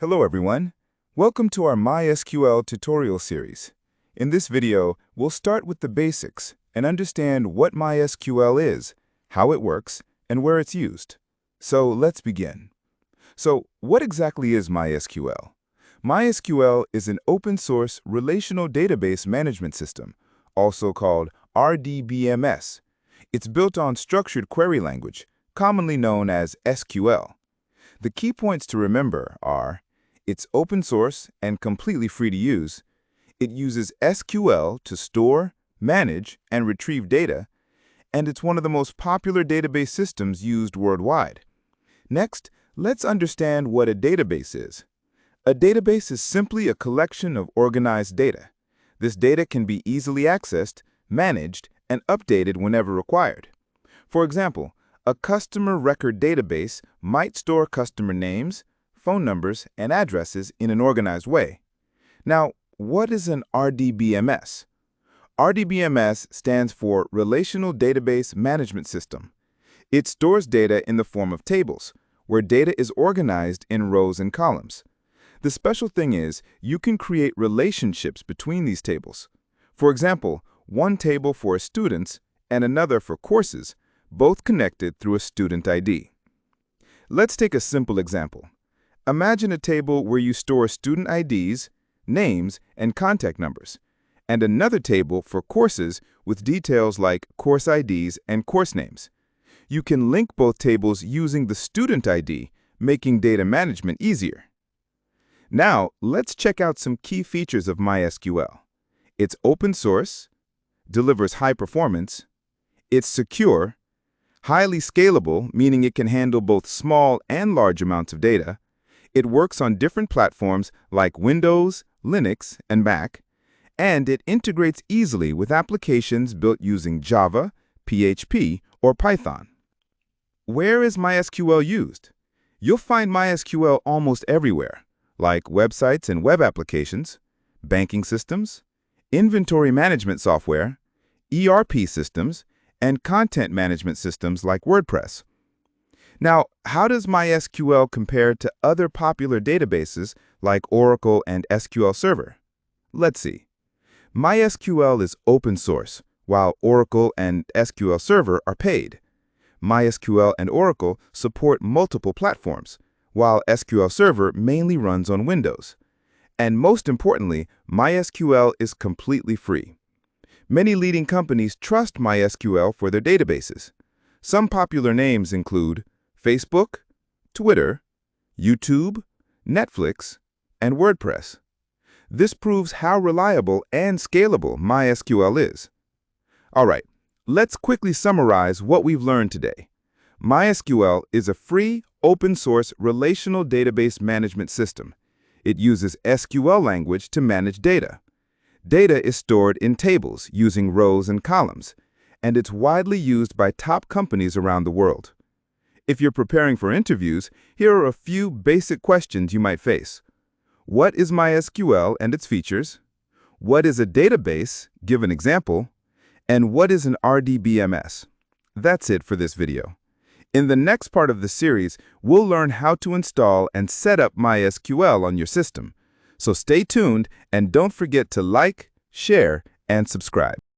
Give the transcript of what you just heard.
Hello everyone. Welcome to our MySQL tutorial series. In this video, we'll start with the basics and understand what MySQL is, how it works, and where it's used. So let's begin. So what exactly is MySQL? MySQL is an open-source relational database management system, also called RDBMS. It's built on structured query language, commonly known as SQL. The key points to remember are: it's open source and completely free to use. It uses SQL to store, manage, and retrieve data. And it's one of the most popular database systems used worldwide. Next, let's understand what a database is. A database is simply a collection of organized data. This data can be easily accessed, managed, and updated whenever required. For example, a customer record database might store customer names, phone numbers, and addresses in an organized way. Now, what is an RDBMS? RDBMS stands for Relational Database Management System. It stores data in the form of tables, where data is organized in rows and columns. The special thing is, you can create relationships between these tables. For example, one table for students and another for courses, both connected through a student ID. Let's take a simple example. Imagine a table where you store student IDs, names, and contact numbers, and another table for courses with details like course IDs and course names. You can link both tables using the student ID, making data management easier. Now, let's check out some key features of MySQL. It's open source, delivers high performance, it's secure, highly scalable, meaning it can handle both small and large amounts of data. It works on different platforms like Windows, Linux, and Mac, and it integrates easily with applications built using Java, PHP, or Python. Where is MySQL used? You'll find MySQL almost everywhere, like websites and web applications, banking systems, inventory management software, ERP systems, and content management systems like WordPress. Now, how does MySQL compare to other popular databases like Oracle and SQL Server? Let's see. MySQL is open source, while Oracle and SQL Server are paid. MySQL and Oracle support multiple platforms, while SQL Server mainly runs on Windows. And most importantly, MySQL is completely free. Many leading companies trust MySQL for their databases. Some popular names include Facebook, Twitter, YouTube, Netflix, and WordPress. This proves how reliable and scalable MySQL is. All right, let's quickly summarize what we've learned today. MySQL is a free, open-source relational database management system. It uses SQL language to manage data. Data is stored in tables using rows and columns, and it's widely used by top companies around the world. If you're preparing for interviews, here are a few basic questions you might face. What is MySQL and its features? What is a database? Give an example. And what is an RDBMS? That's it for this video. In the next part of the series, we'll learn how to install and set up MySQL on your system. So stay tuned and don't forget to like, share, and subscribe.